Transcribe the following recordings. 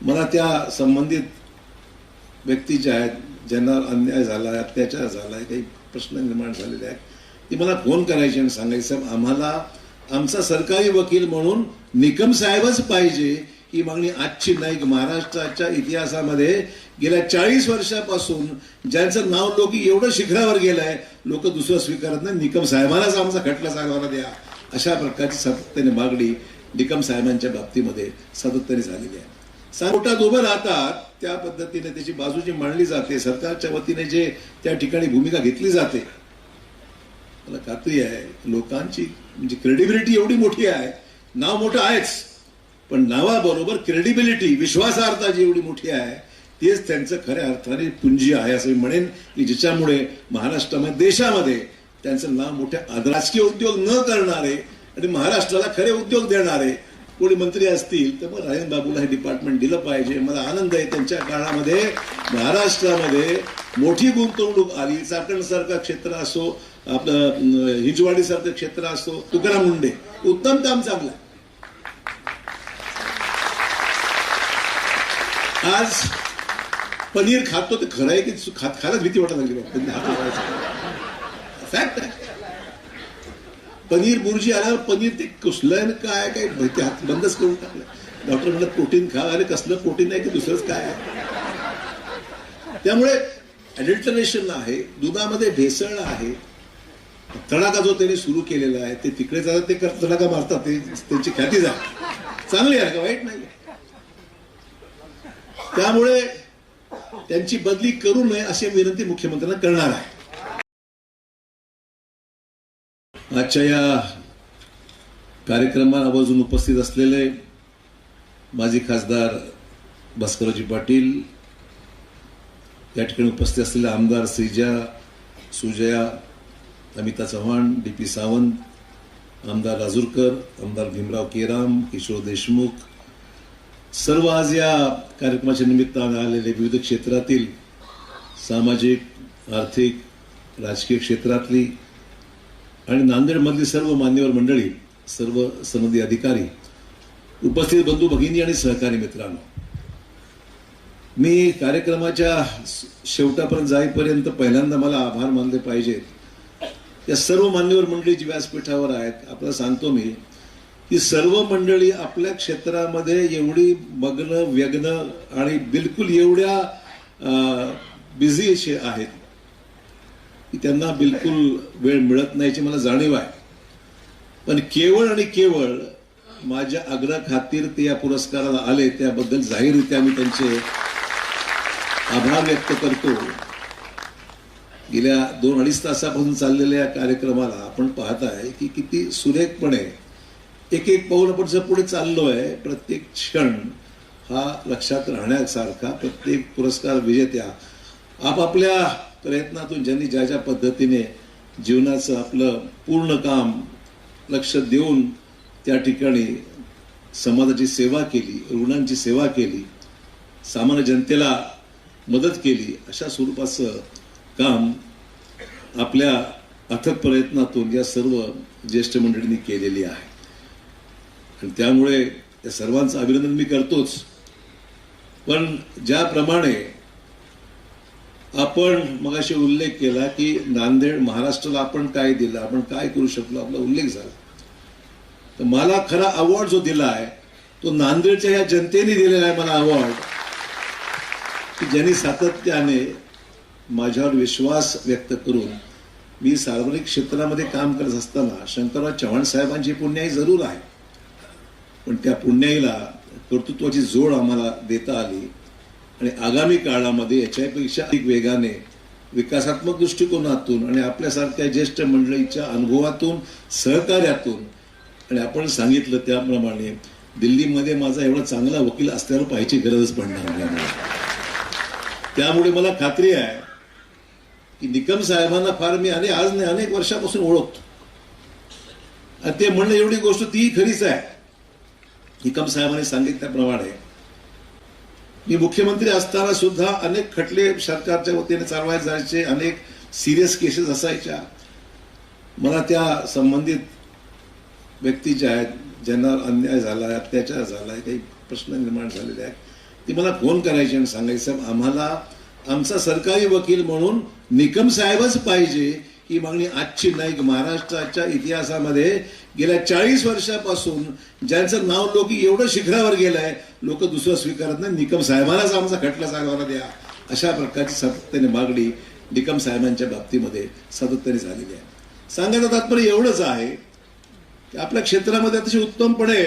मला त्या संबंधित व्यक्ती ज्या आहेत, ज्यांना अन्याय झाला, अत्याचार झाला, काही प्रश्न निर्माण झालेले आहेत, ते मला फोन करायचे आणि सांगायचं आम्हाला आमचा सरकारी वकील म्हणून निकम साहेबच पाहिजे. ही मागणी आजची नाही. महाराष्ट्राच्या इतिहासामध्ये गेल्या 40 वर्षापासून ज्यांचं नाव लोक एवढं शिखरावर गेलंय, लोक दुसरं स्वीकारत नाही. निकम साहेबांनाच आमचा खटला चालवायला द्या, अशा प्रकारची सातत्याने मागणी निकम साहेबांच्या बाबतीमध्ये सातत्याने झालेली आहे. कोर्टात उभं राहतात, त्या पद्धतीने त्याची बाजू जी मांडली जाते, सरकारच्या वतीने जे त्या ठिकाणी भूमिका घेतली जाते, मला खात्री आहे लोकांची म्हणजे क्रेडिबिलिटी एवढी मोठी आहे. नाव मोठं आहेच, पण नावाबरोबर क्रेडिबिलिटी, विश्वासार्हता जी एवढी मोठी आहे, तेच त्यांचं खऱ्या अर्थाने पुंजी आहे असं मी म्हणेन, की ज्याच्यामुळे महाराष्ट्रामध्ये, देशामध्ये त्यांचं नाव मोठ्या राजकीय उद्योग न करणारे आणि महाराष्ट्राला खरे उद्योग देणारे कोणी मंत्री असतील तर मग राजन बाबूला हे डिपार्टमेंट दिलं पाहिजे. मला आनंद आहे त्यांच्या काळामध्ये महाराष्ट्रामध्ये मोठी गुंतवणूक आली. चाकणसारखं क्षेत्र असो, आपलं हिंजवाडीसारखं क्षेत्र असो, तुकाराम मुंडे, उत्तम काम चांगलं. आज पनीर खातो ते खरं आहे की खायलाच भीती वाटत लागली. फॅक्ट आहे. पनीर बुर्जी आल्यावर पनीर ते कुसलं काय काय हात बंदच करून टाकलं. डॉक्टर म्हणलं प्रोटीन खा, अरे कसलं प्रोटीन आहे की दुसरंच काय आहे. त्यामुळे अडल्टरेशन आहे, दुधामध्ये भेसळ आहे. तडाखा जो त्यांनी सुरू केलेला आहे, ते तिकडे जातात, ते तडाखा मारतात, ते त्यांची ख्याती जा चांगली आहे का, वाईट नाही. त्यामुळे त्यांची बदली करू नये अशी विनंती मुख्यमंत्र्यांना करणार आहे. आजच्या या कार्यक्रमाला आवर्जून उपस्थित असलेले माजी खासदार भास्करजी पाटील, या ठिकाणी उपस्थित असलेले आमदार श्रीजा, सुजया, अमिता चव्हाण, DP सावंत, आमदार राजूरकर, आमदार भीमराव केराम, किशोर देशमुख, सर्व आज या कार्यक्रमाच्या निमित्ताने आलेले विविध क्षेत्रातील सामाजिक, आर्थिक, राजकीय क्षेत्रातली आणि नांदेडमधली सर्व मान्यवर मंडळी, सर्व सनदी अधिकारी, उपस्थित बंधू भगिनी आणि सहकारी मित्रांनो, मी कार्यक्रमाच्या शेवटापर्यंत जाईपर्यंत पहिल्यांदा मला आभार मानले पाहिजेत. या सर्व मान्यवर मंडळी जी व्यासपीठावर आहेत, आपल्याला सांगतो मी की सर्व मंडळी आपल्या क्षेत्रामध्ये एवढी मग्न, व्यग्न आणि बिलकुल एवढ्या बिझी आहेत की त्यांना बिलकुल वेळ मिळत नाही याची मला जाणीव आहे. पण केवळ आणि केवळ माझ्या आग्रह खातीर ते या पुरस्काराला आले, त्याबद्दल जाहीररित्या मी त्यांचे आभार व्यक्त करतो. गेल्या 2-2.5 तासापासून चाललेल्या या कार्यक्रमाला आपण पाहताय की किती सुरेखपणे एक एक पाऊल आपण पुढे चाललोय. प्रत्येक क्षण हा लक्षात राहण्यासारखा. प्रत्येक पुरस्कार विजेत्या आपापल्या प्रयत्नातून ज्यांनी ज्या ज्या पद्धतीने जीवनाचं आपलं पूर्ण काम लक्ष देऊन त्या ठिकाणी समाजाची सेवा केली, रुग्णांची सेवा केली, सामान्य जनतेला मदत केली, अशा स्वरूपाचं काम आपल्या अथक प्रयत्नातून या सर्व ज्येष्ठ मंडळींनी केलेली आहे. आणि त्यामुळे या सर्वांचं अभिनंदन मी करतोच. पण ज्याप्रमाणे आपण मगाशी उल्लेख केला की नांदेड, महाराष्ट्राला आपण काय दिलं, आपण काय करू शकलो, आपला उल्लेख झाला, तर मला खरा अवॉर्ड जो दिला आहे तो नांदेडच्या या जनतेने दिलेला आहे. मला अवॉर्ड की ज्यांनी सातत्याने माझ्यावर विश्वास व्यक्त करून मी सार्वजनिक क्षेत्रामध्ये काम करत असताना शंकरराव चव्हाण साहेबांची पुण्याई जरूर आहे, पण त्या पुण्याईला कर्तृत्वाची जोड आम्हाला देता आली. आणि आगामी काळामध्ये याच्यापेक्षा अधिक वेगाने विकासात्मक दृष्टिकोनातून आणि आपल्यासारख्या ज्येष्ठ मंडळीच्या अनुभवातून, सहकार्यातून, आणि आपण सांगितलं त्याप्रमाणे दिल्लीमध्ये माझा एवढा चांगला वकील असल्यावर पाहायची गरजच पडणार नाही. त्यामुळे मला खात्री आहे की निकम साहेबांना फार मी आज नाही अनेक वर्षापासून ओळखतो. आणि ते म्हणणं एवढी गोष्ट ती खरीच आहे. निकम साहेबांनी सांगितल्याप्रमाणे मी मुख्यमंत्री असताना सुद्धा अनेक खटले सरकारच्या वतीने चालवायचे जायचे, अनेक सिरियस केसेस असायच्या. मला त्या संबंधित व्यक्ती ज्या आहेत, ज्यांना अन्याय झाला, अत्याचार झाला, काही प्रश्न निर्माण झालेले आहेत, ती मला फोन करायची आणि सांगायचं आम्हाला आमचा सरकारी वकील म्हणून निकम साहेबच पाहिजे, ही मागणी आजची नाही. महाराष्ट्राच्या इतिहासामध्ये गेल्या 40 वर्षापासून ज्यांचं नाव लोक एवढं शिखरावर गेलंय, लोक दुसरं स्वीकारत नाही. निकम साहेबांनाच आमचा खटला चालवायला द्या, अशा प्रकारची सातत्याने मागणी निकम साहेबांच्या बाबतीमध्ये सातत्याने झालेली आहे. सांगायचं तात्पर्य एवढंच आहे की आपल्या क्षेत्रामध्ये अतिशय उत्तमपणे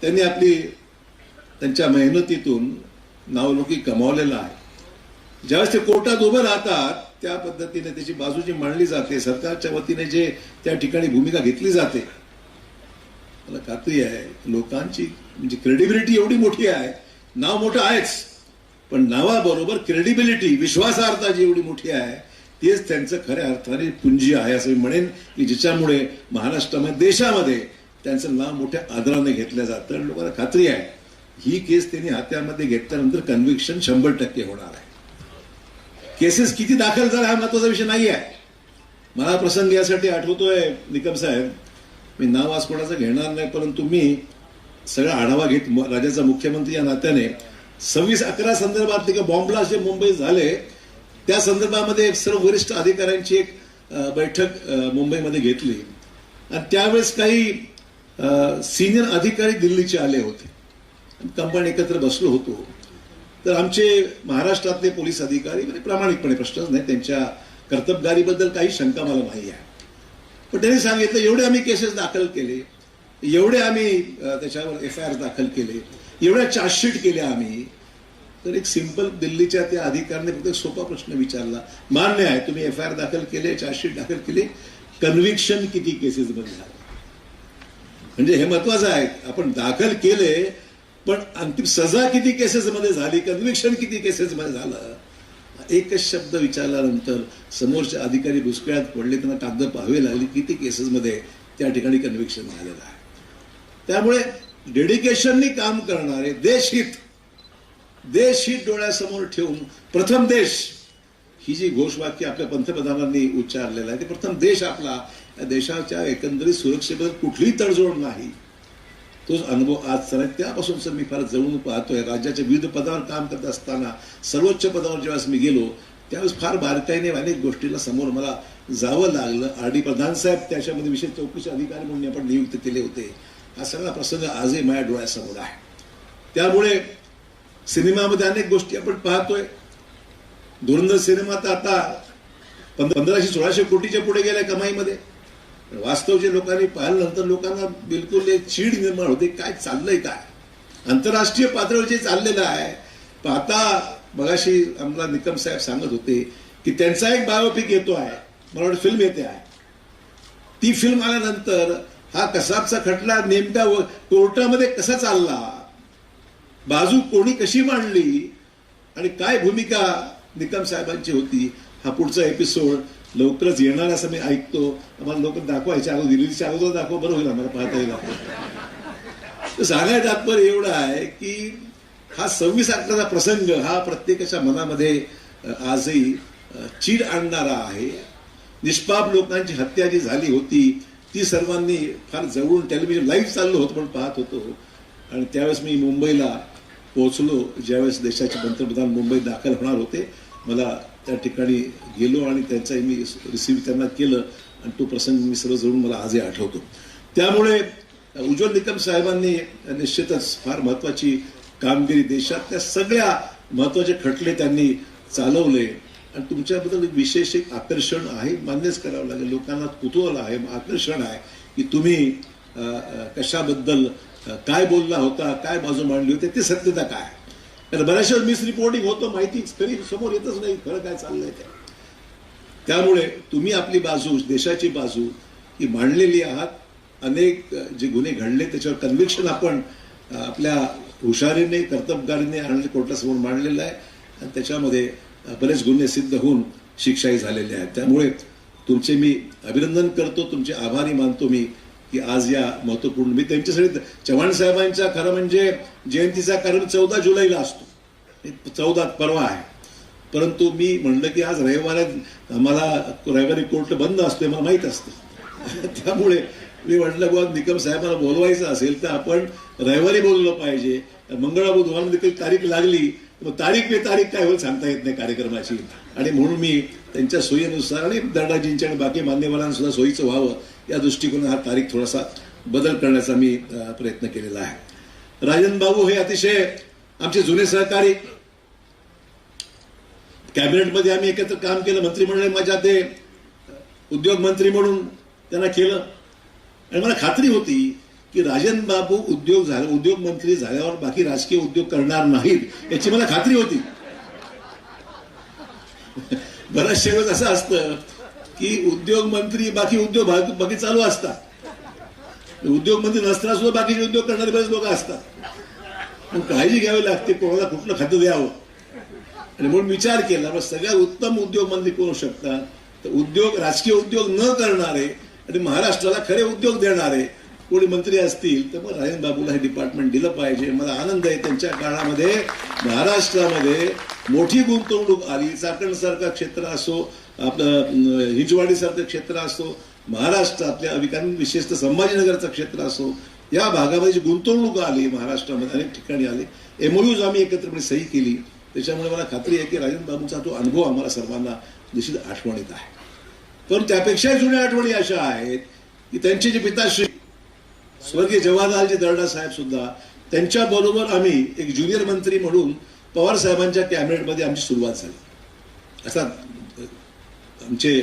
त्यांनी त्यांच्या मेहनतीतून नावलौकिक कमावलेलं आहे. ज्यावेळेस ते कोर्टात उभं राहतात त्या पद्धतीने त्याची बाजू जी मांडली जाते, सरकारच्या वतीने जे त्या ठिकाणी भूमिका घेतली जाते, मला खात्री आहे लोकांची म्हणजे क्रेडिबिलिटी एवढी मोठी आहे. नाव मोठं आहेच, पण नावाबरोबर क्रेडिबिलिटी, विश्वासार्हता जी एवढी मोठी आहे, तेच त्यांचं खऱ्या अर्थाने पुंजी आहे असं मी म्हणेन, की ज्याच्यामुळे महाराष्ट्रामध्ये देशामध्ये त्यांचं नाव मोठ्या आदराने घेतलं जातं. आणि लोकांना खात्री आहे ही केस त्यांनी हातामध्ये घेतल्यानंतर कन्व्हिक्शन 100% होणार आहे. केसेस किती दाखल झाल्या हा महत्वाचा विषय नाही आहे. मला प्रसंग यासाठी आठवतोय निकम साहेब, मी नाव आज कोणाचं घेणार नाही, परंतु मी सगळा आढावा घेत राज्याचा मुख्यमंत्री या नात्याने 26/11 संदर्भात बॉम्ब ब्लास्ट जे मुंबईत झाले त्या संदर्भामध्ये सर्व वरिष्ठ अधिकाऱ्यांची एक बैठक मुंबईमध्ये घेतली आणि त्यावेळेस काही सिनियर अधिकारी दिल्लीचे आले होते. कंपनी एकत्र बसलो होतो. तर आमचे महाराष्ट्रातले पोलीस अधिकारी म्हणजे प्रामाणिकपणे प्रश्नच नाही, त्यांच्या कर्तबगारीबद्दल काही शंका मला नाही आहे, पण त्यांनी सांगितलं एवढे आम्ही केसेस दाखल केले, एवढे आम्ही त्याच्यावर FIR दाखल केले, एवढ्या चार्जशीट केल्या आम्ही. तर एक सिंपल दिल्लीच्या त्या अधिकाऱ्याने फक्त एक सोपा प्रश्न विचारला, मान्य आहे तुम्ही FIR दाखल केले, चार्जशीट दाखल केली, कन्व्हिक्शन किती केसेसमध्ये झालं? म्हणजे हे महत्वाचं आहे, आपण दाखल केले पण अंतिम सजा किती केसेसमध्ये झाली, कन्व्हिक्शन किती केसेसमध्ये झालं? एकच शब्द विचारल्यानंतर समोरचे अधिकारी दुष्काळात पडले, त्यांना कागद पाहावे लागली किती केसेसमध्ये त्या ठिकाणी कन्व्हिक्शन झालेलं आहे. त्यामुळे डेडिकेशननी काम करणारे, देशहित डोळ्यासमोर ठेवून प्रथम देश ही जी घोषवाक्य आपल्या पंतप्रधानांनी उच्चारलेलं आहे, ते प्रथम देश आपला, या देशाच्या एकंदरीत सुरक्षेबद्दल कुठलीही तडजोड नाही, तोच अनुभव आज चालत. त्यापासूनच मी फार जवळून पाहतोय. राज्याच्या विविध पदावर काम करत असताना सर्वोच्च पदावर ज्यावेळेस मी गेलो त्यावेळेस फार बारकाईने अनेक गोष्टीला समोर मला जावं लागलं. RD प्रधान साहेब त्याच्यामध्ये विशेष चौकशी अधिकारी म्हणून आपण नियुक्त केले होते. हा सगळा प्रसंग आजही माझ्या डोळ्यासमोर आहे. त्यामुळे सिनेमामध्ये अनेक गोष्टी आपण पाहतोय. धुरंधर सिनेमा तर आता 1500-1600 कोटीच्या पुढे गेलाय कमाईमध्ये. वास्तव जे लोकांनी पाहिल्यानंतर लोकांना बिलकुल एक चीड निर्माण होते, काय चाललंय, काय आंतरराष्ट्रीय पातळीवर जे चाललेलं आहे. पण आता मगाशी आम्हाला निकम साहेब सांगत होते की त्यांचा एक बायोपिक येतो आहे, मला वाटतं फिल्म येते आहे. ती फिल्म आल्यानंतर हा कसाबचा खटला नेमका कोर्टामध्ये कसा चालला, बाजू कोणी कशी मांडली आणि काय भूमिका निकम साहेबांची होती, हा पुढचा एपिसोड लवकरच येणार असं मी ऐकतो. आम्हाला लोक दाखवायच्या अगोदर, रिलीजच्या अगोदर दाखवा, बरं होईल आम्हाला पाहता येईल. तर सांगायचं तात्पर्य एवढं आहे की हा 26/11चा प्रसंग हा प्रत्येकाच्या मनामध्ये आजही चीड आणणारा आहे. निष्पाप लोकांची हत्या जी झाली होती ती सर्वांनी फार जवळून टेलिव्हिजन लाईव्ह चाललं होतं पण पाहत होतो. आणि त्यावेळेस मी मुंबईला पोहोचलो, ज्यावेळेस देशाचे पंतप्रधान मुंबईत दाखल होणार होते. मला त्या ठिकाणी गेलो आणि त्यांचाही मी रिसिव्ह त्यांना केलं आणि तो प्रसंग मी सर्व जवळून मला आजही आठवतो. त्यामुळे उज्ज्वल निकम साहेबांनी निश्चितच फार महत्वाची कामगिरी, देशातल्या सगळ्या महत्वाचे खटले त्यांनी चालवले आणि तुमच्याबद्दल विशेष एक आकर्षण आहे, मान्यच करावं लागेल. लोकांना कुतूहल आहे, आकर्षण आहे की तुम्ही कशाबद्दल काय बोलला होता, काय बाजू मांडली होती, ते सत्यता काय. कारण बऱ्याचशा मिस रिपोर्टिंग होतं, माहिती खरी समोर येतच नाही खरं काय चाललंय ते. त्यामुळे तुम्ही आपली बाजू, देशाची बाजू ही मांडलेली आहात. अनेक जे गुन्हे घडले त्याच्यावर कन्व्हिक्शन आपण आपल्या हुशारीने, कर्तबगारीने आणले, कोर्टासमोर मांडलेलं आहे आणि त्याच्यामध्ये बरेच गुन्हे सिद्ध होऊन शिक्षाही झालेले आहेत. त्यामुळे तुमचे मी अभिनंदन करतो, तुमचे आभारी मानतो मी की आज या महत्वपूर्ण, मी त्यांच्यासाठी चव्हाण साहेबांच्या खरं म्हणजे जयंतीचा कार्यक्रम 14 जुलैला असतो, 14 परवा आहे. परंतु मी म्हणलं की आज आम्हाला रविवारी कोर्ट बंद असते, मला माहीत असतं. त्यामुळे मी म्हटलं बुवा निकम साहेबांना बोलवायचं असेल तर आपण रविवारी बोललं पाहिजे. मंगळवार बुधवार देखील तारीख लागली, मग तारीख पे तारीख काय होईल सांगता येत नाही कार्यक्रमाची. आणि म्हणून मी त्यांच्या सोयीनुसार आणि दर्डाजींच्या आणि बाकी मान्यवरांसुद्धा सोयीचं व्हावं या दृष्टिकोनात हा तारीख थोडासा बदल करण्याचा मी प्रयत्न केलेला आहे. राजन बाबू हे अतिशय आमचे जुने सहकारी, कॅबिनेटमध्ये आम्ही एकत्र काम केलं, मंत्रिमंडळ माझ्या ते उद्योग मंत्री म्हणून त्यांना केलं. आणि मला खात्री होती की राजन बाबू उद्योग मंत्री झाल्यावर बाकी राजकीय उद्योग करणार नाहीत याची मला खात्री होती. बऱ्याचशा वेळेस असं असतं की उद्योग मंत्री बाकी उद्योग बाकी चालू असतात, उद्योग मंत्री नसताना सुद्धा बाकीचे उद्योग करणारे बरेच लोक असतात. मग काळजी घ्यावी लागते कोणाला कुठलं खातं द्यावं. आणि म्हणून विचार केला मग सगळ्यात उत्तम उद्योग मंत्री कोण शकतात, तर राजकीय उद्योग न करणारे आणि महाराष्ट्राला खरे उद्योग देणारे कोणी मंत्री असतील तर मग राजन बाबूला हे डिपार्टमेंट दिलं पाहिजे. मला आनंद आहे त्यांच्या काळामध्ये महाराष्ट्रामध्ये मोठी गुंतवणूक आली. चाकण सारखं क्षेत्र असो, आपलं हिंजवाडी सारखं क्षेत्र असो, महाराष्ट्रातल्या विशेषतः संभाजीनगरचं क्षेत्र असो, या भागामध्ये जी गुंतवणूक आली महाराष्ट्रामध्ये अनेक ठिकाणी आली. MOUs आम्ही एकत्रपणे सही केली. त्याच्यामुळे मला खात्री आहे की राजन बाबूंचा तो अनुभव आम्हाला सर्वांना निश्चित आठवणीत आहे. पण त्यापेक्षा जुन्या आठवणी अशा आहेत की त्यांचे जे पिताश्री स्वर्गीय जवाहरलालजी दर्डा साहेब सुद्धा, त्यांच्याबरोबर आम्ही एक ज्युनियर मंत्री म्हणून पवार साहेबांच्या कॅबिनेटमध्ये आमची सुरुवात झाली. असा आमचे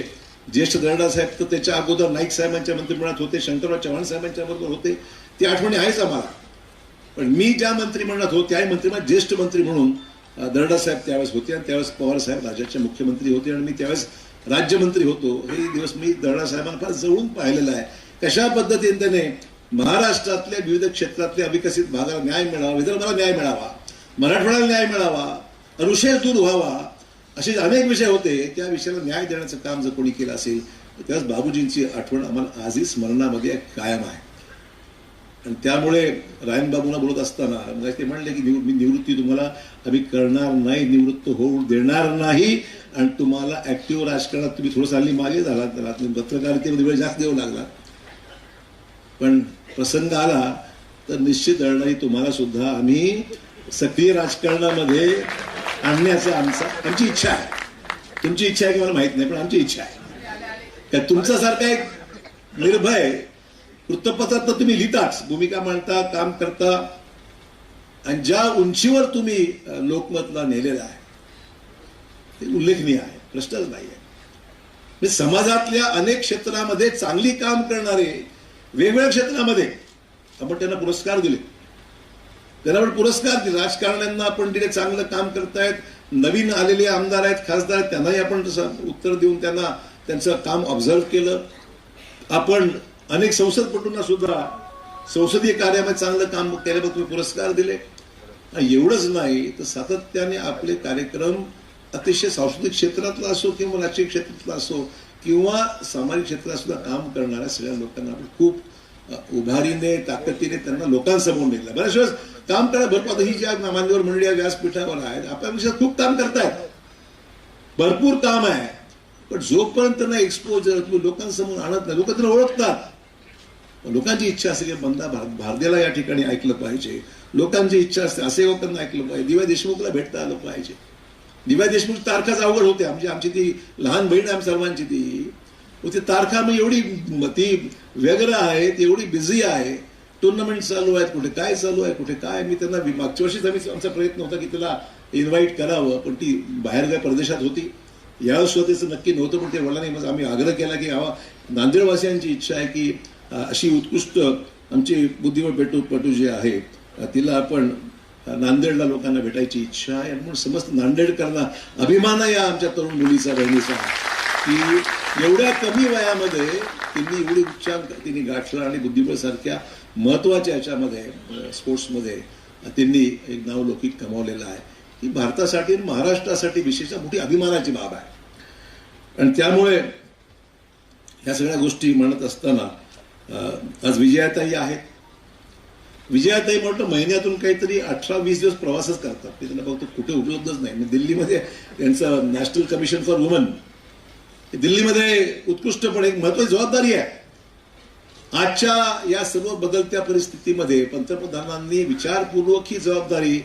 ज्येष्ठ दर्डा साहेब तर त्याच्या अगोदर नाईक साहेबांच्या मंत्रिमंडळात होते, शंकरराव चव्हाण साहेबांच्या बरोबर होते, ती आठवणी आहेच आम्हाला. पण मी ज्या मंत्रिमंडळात होते त्या मंत्रिमंडळात ज्येष्ठ मंत्री म्हणून दर्डा साहेब त्यावेळेस होते आणि त्यावेळेस पवार साहेब राज्याचे मुख्यमंत्री होते आणि मी त्यावेळेस राज्यमंत्री होतो. हे दिवस मी दर्डा साहेबांना फार जवळून पाहिलेला आहे. कशा पद्धतीने त्याने महाराष्ट्रातल्या विविध क्षेत्रातल्या अविकसित भागाला न्याय मिळावा, विदर्भाला न्याय मिळावा, मराठवाड्याला न्याय मिळावा, अनुशेष दूर व्हावा, असे अनेक विषय होते. त्या विषयाला न्याय देण्याचं काम जर कोणी केलं असेल तर त्यावेळेस बाबूजींची आठवण आम्हाला आजही स्मरणामध्ये कायम आहे. आणि त्यामुळे रायन बाबूंना बोलत असताना ते म्हणले की मी निवृत्ती तुम्हाला आम्ही करणार नाही, निवृत्त होऊ देणार नाही आणि तुम्हाला ऍक्टिव्ह राजकारणात तुम्ही थोडंसं हल्ली मागे झाला, पत्रकारितेमध्ये वेळ जास्त देऊ लागला, पण प्रसंग आला तर निश्चित दळणारी तुम्हाला सुद्धा आम्ही सक्रिय राजकारणामध्ये आणण्याचा आमची इच्छा आहे. तुमची इच्छा आहे की मला माहित नाही, पण आमची इच्छा आहे. तुमच्यासारखा एक निर्भय वृत्तपत्रात तर तुम्ही लिहिताच, भूमिका मांडता, काम करता आणि ज्या उंचीवर तुम्ही लोकमतला नेलेलं आहे ते उल्लेखनीय आहे, प्रश्नच नाही आहे. समाजातल्या अनेक क्षेत्रामध्ये चांगली काम करणारे वेगवेगळ्या क्षेत्रामध्ये आपण त्यांना पुरस्कार दिले, त्यांना आपण पुरस्कार दिले. राजकारण्यांना आपण दिले, चांगलं काम करतायत, नवीन आलेले आमदार आहेत, खासदार आहेत, त्यांनाही आपण उत्तर देऊन त्यांना त्यांचं काम ऑब्झर्व केलं. आपण अनेक संसदपटूंना सुद्धा संसदीय कार्यामध्ये चांगलं काम केल्याबद्दल तुम्ही पुरस्कार दिले. एवढंच नाही तर सातत्याने आपले कार्यक्रम अतिशय सांस्कृतिक क्षेत्रातला असो किंवा राजकीय क्षेत्रातला असो किंवा सामाजिक क्षेत्रात सुद्धा काम करणाऱ्या सगळ्या लोकांना आपण खूप उभारीने, ताकदीने त्यांना लोकांसमोर नेलं. बऱ्याच वेळेस काम करा भरपूर. ही ज्या मान्यवर मंडळी व्यासपीठावर आहेत आपल्यापेक्षा खूप काम करतायत, भरपूर काम आहे, पण जोपर्यंत त्यांना एक्सपोजर तुम्ही लोकांसमोर आणत नाही, लोक त्यांना ओळखतात. लोकांची इच्छा असते की बंदा भारदेला या ठिकाणी ऐकलं पाहिजे, लोकांची इच्छा असते असे लोकांना ऐकलं पाहिजे, दिव्या देशमुखला भेटता आलं पाहिजे. दिव्या देशमुख तारखाच अवघड होत्या, म्हणजे आमची ती लहान बहीण आहे सर्वांची, ती तारखा मग एवढी ती व्यग्र आहे, ती एवढी बिझी आहे, टुर्नामेंट चालू आहेत, कुठे काय चालू आहे, कुठे काय. मी त्यांना मागच्या वर्षीच आमचा प्रयत्न होता की तिला इन्व्हाइट करावं, पण ती बाहेरगावी परदेशात होती. यावेळेस स्वतःचं नक्की नव्हतं, पण ते वडिलांनी मग आम्ही आग्रह केला की नांदेडवासियांची इच्छा आहे की अशी उत्कृष्ट आमची बुद्धिबळपटू जी आहे तिला आपण नांदेडला लोकांना भेटायची इच्छा आहे. म्हणून समस्त नांदेडकरांना अभिमान आहे आमच्या तरुण मुलीचा, बहिणीचा, की एवढ्या कमी वयामध्ये त्यांनी एवढी उच्चांक तिने गाठला आणि बुद्धिबळ सारख्या महत्वाच्या याच्यामध्ये स्पोर्ट्समध्ये त्यांनी एक नावलौकिक कमावलेलं आहे. ही भारतासाठी महाराष्ट्रासाठी विशेषतः मोठी अभिमानाची बाब आहे. आणि त्यामुळे ह्या सगळ्या गोष्टी म्हणत असताना आज विजयाताई आहेत. विजयाताई म्हटलं महिन्यातून काहीतरी 18-20 दिवस प्रवासच करतात. ते त्यांना बघतो कुठे उपलब्धच नाही. दिल्लीमध्ये त्यांचं नॅशनल कमिशन फॉर वुमन, दिल्लीमध्ये उत्कृष्टपणे एक महत्वाची जबाबदारी आहे. आजच्या या सर्व बदलत्या परिस्थितीमध्ये पंतप्रधानांनी विचारपूर्वक ही जबाबदारी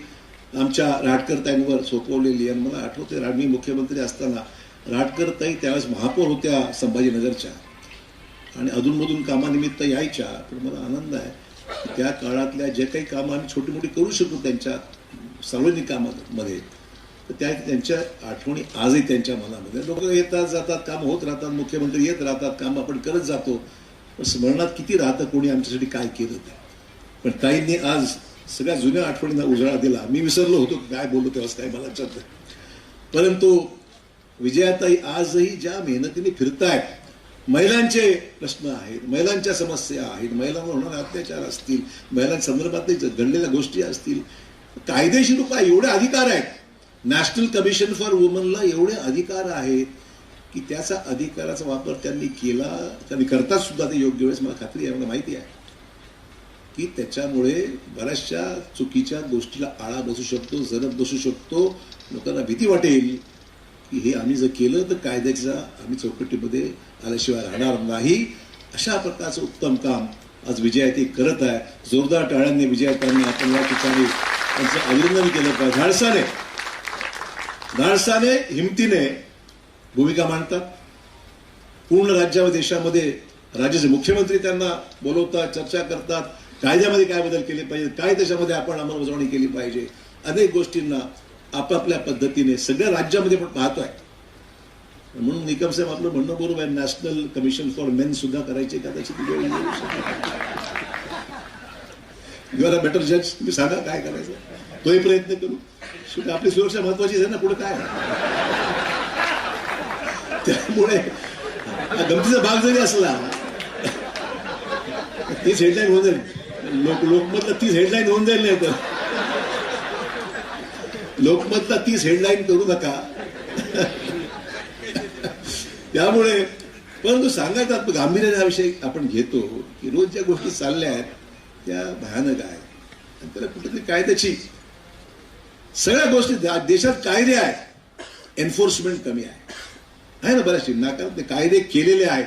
आमच्या रहाटकरताईंवर सोपवलेली. आणि मला आठवते मी मुख्यमंत्री असताना रहाटकरताई त्यावेळेस महापौर होत्या संभाजीनगरच्या आणि अधूनमधून कामानिमित्त यायच्या. पण मला आनंद आहे की त्या काळातल्या जे काही कामं आम्ही छोटी मोठी करू शकतो त्यांच्या सार्वजनिक कामामध्ये, तर त्यांच्या आठवणी आजही त्यांच्या मनामध्ये. लोक येतात जातात, कामं होत राहतात, मुख्यमंत्री येत राहतात, काम आपण करत जातो. पण स्मरणात किती राहतं कोणी आमच्यासाठी काय केलं ते. पण ताईंनी आज सगळ्या जुन्या आठवणींना उजाळा दिला. मी विसरलो होतो काय बोललो तेव्हाच, काय मला लक्षात नाही. परंतु विजयाताई आजही ज्या मेहनतीने फिरतायत, महिलांचे प्रश्न आहेत, महिलांच्या समस्या आहेत, महिलांवर होणारे अत्याचार असतील, महिलांच्या संदर्भात घडलेल्या गोष्टी असतील, कायदेशीर उपाय एवढे अधिकार आहेत. नॅशनल कमिशन फॉर वुमनला एवढे अधिकार आहेत की त्याचा अधिकाराचा वापर त्यांनी केला, त्यांनी करतात सुद्धा ते योग्य वेळेस. मला खात्री आहे, मला माहिती आहे की त्याच्यामुळे बऱ्याचशा चुकीच्या गोष्टीला आळा बसू शकतो, जरब बसू शकतो. लोकांना भीती वाटेल की हे आम्ही जर केलं तर कायद्याच्या आम्ही चौकटीमध्ये आल्याशिवाय राहणार नाही. अशा प्रकारचं उत्तम काम आज विजयाताई करत आहे. जोरदार टाळ्यांनी विजयाताईंनी आपण या ठिकाणी त्यांचं अभिनंदन केलं पाहिजे. धाडसाने हिमतीने भूमिका मांडतात. पूर्ण राज्यामध्ये देशामध्ये राज्याचे मुख्यमंत्री त्यांना बोलवतात, चर्चा करतात, कायद्यामध्ये काय बदल केले पाहिजे, काय त्याच्यामध्ये आपण अंमलबजावणी केली पाहिजे. अनेक गोष्टींना आपापल्या पद्धतीने सगळ्या राज्यामध्ये आपण पाहतोय. म्हणून निकम साहेब आपलं म्हणणं बरोबर आहे, नॅशनल कमिशन फॉर मेन सुद्धा करायचे कदाचित. यू आर अ बेटर जज, तुम्ही सांगा काय करायचं, तोही प्रयत्न करू. शेवटी आपली सुरक्षा महत्वाचीच आहे ना, पुढे काय. त्यामुळे गमतीचा भाग जरी असला तीच हेडलाईन होऊन जाईल. लोकमतला 30 हेडलाईन होऊन जाईल. नाही तर लोकमतला 30 हेडलाईन करू नका. त्यामुळे परंतु सांगायचा गांभीर्याने हा विषय आपण घेतो की रोज ज्या गोष्टी चालल्या आहेत त्या भयानक आहेत. आणि त्याला कुठेतरी कायद्याची सगळ्या गोष्टी देशात कायदे आहेत, एन्फोर्समेंट कमी आहे ना. बऱ्याचशे नाकारत कायदे केलेले आहेत.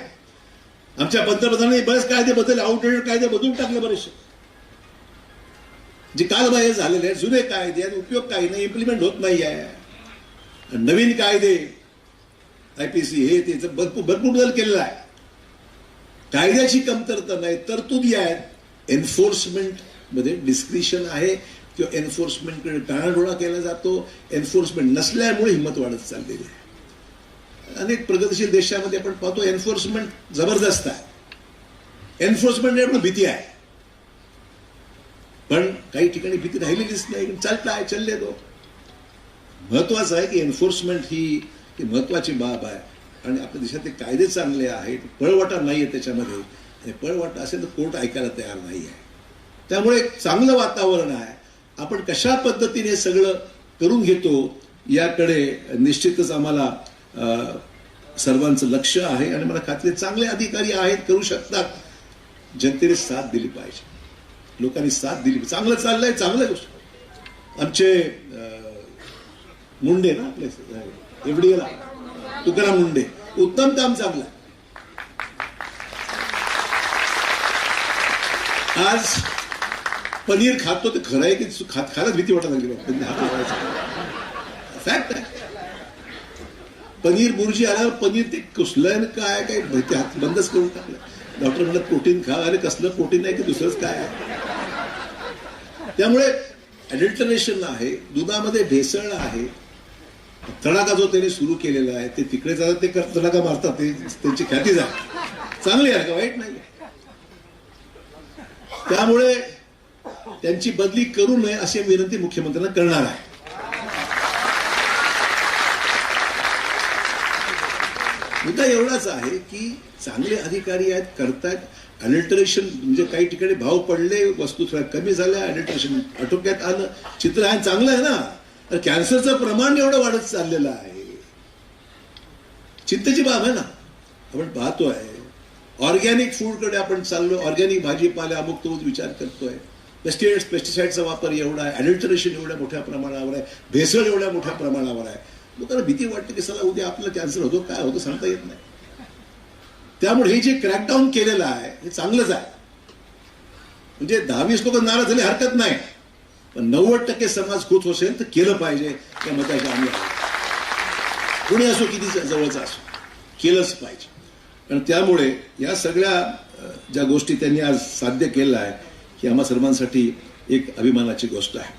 आमच्या पंतप्रधानांनी बरेच कायदे बदलले, आउटडेटेड कायदे बदलून टाकले बरेचसे, जे कालबाह्य झालेले आहेत. जुने कायदे आहेत, उपयोग काही नाही, इम्प्लिमेंट होत नाही आहे. नवीन कायदे IPC हे त्याचं भरपूर बदल केलेला आहे. कायद्याची कमतरता नाही, तरतुदी आहेत. एन्फोर्समेंट मध्ये डिस्क्रिशन आहे किंवा एन्फोर्समेंटकडे टाळाडोळा केला जातो. एन्फोर्समेंट नसल्यामुळे हिंमत वाढत चाललेली आहे. अनेक प्रगतीशील देशामध्ये आपण पाहतो एन्फोर्समेंट जबरदस्त आहे. एन्फोर्समेंट पण भीती आहे, पण काही ठिकाणी भीती राहिलेलीच नाही. चालता आहे, चलले तो. महत्वाचं आहे की एन्फोर्समेंट ही महत्वाची बाब आहे. आणि आपल्या देशातले कायदे चांगले आहेत, पळवाटा नाहीये त्याच्यामध्ये. आणि पळवाटा असेल तर कोर्ट ऐकायला तयार नाही आहे. त्यामुळे चांगलं वातावरण आहे. आपण कशा पद्धतीने सगळं करून घेतो याकडे निश्चितच आम्हाला सर्वांचं लक्ष आहे. आणि मला खात्री चांगले अधिकारी आहेत, करू शकतात. जनतेने साथ दिली पाहिजे, लोकांनी साथ दिली. चांगलं चाललंय, चांगलं गोष्ट. आमचे मुंडे ना आपले एवढीला तुकाराम मुंडे, उत्तम काम चांगलं. आज पनीर खातो ते खरं आहे की खायलाच भीती वाटत लागली. फॅक्ट आहे. पनीर बुर्जी आल्यावर पनीर ते कुसलं काय काय हात बंदच करून टाकलं. डॉक्टर म्हणलं प्रोटीन खा. अरे कसलं प्रोटीन आहे की दुसरंच काय आहे. त्यामुळे ॲडल्टरेशन आहे, दुधामध्ये भेसळ आहे. तडाखा जो त्यांनी सुरू केलेला आहे ते तिकडे जातात, ते तडाखा मारतात, ते त्यांची ख्याती आहे, चांगली आहे का, वाईट नाही. त्यामुळे त्यांची बदली करू नये अशी विनंती मुख्यमंत्र्यांना करणार आहे. मुद्दा एवढाच आहे की चांगले अधिकारी आहेत, करतायत. अडल्टरेशन म्हणजे काही ठिकाणी भाव पडले, वस्तू थोड्या कमी झाल्या, अडल्टरेशन आटोक्यात आलं, चित्र आहे, चांगलं आहे ना. तर कॅन्सरचं प्रमाण एवढं वाढत चाललेलं आहे, चिंतेची बाब आहे ना. आपण पाहतोय ऑर्गॅनिक फूडकडे आपण चाललो, ऑर्गॅनिक भाजीपाला अमुक तमुक विचार करतोय. पेस्टिसाइडचा वापर एवढा आहे, अडल्टरेशन एवढ्या मोठ्या प्रमाणावर आहे, भेसळ एवढ्या मोठ्या प्रमाणावर आहे. लोकांना भीती वाटते की चला उद्या आपलं कॅन्सर होतो, काय होतं सांगता येत नाही. त्यामुळे हे जे क्रॅकडाऊन केलेलं आहे हे चांगलंच आहे. म्हणजे 10-20 लोक नाराज झाले हरकत नाही, पण 90% समाज खुश असेल तर केलं पाहिजे या मताचे आम्ही आहोत. कोणी असो, किती जवळचा असो, केलंच पाहिजे. आणि त्यामुळे या सगळ्या ज्या गोष्टी त्यांनी आज साध्य केल्या आहे ही आम्हा सर्वांसाठी एक अभिमानाची गोष्ट आहे.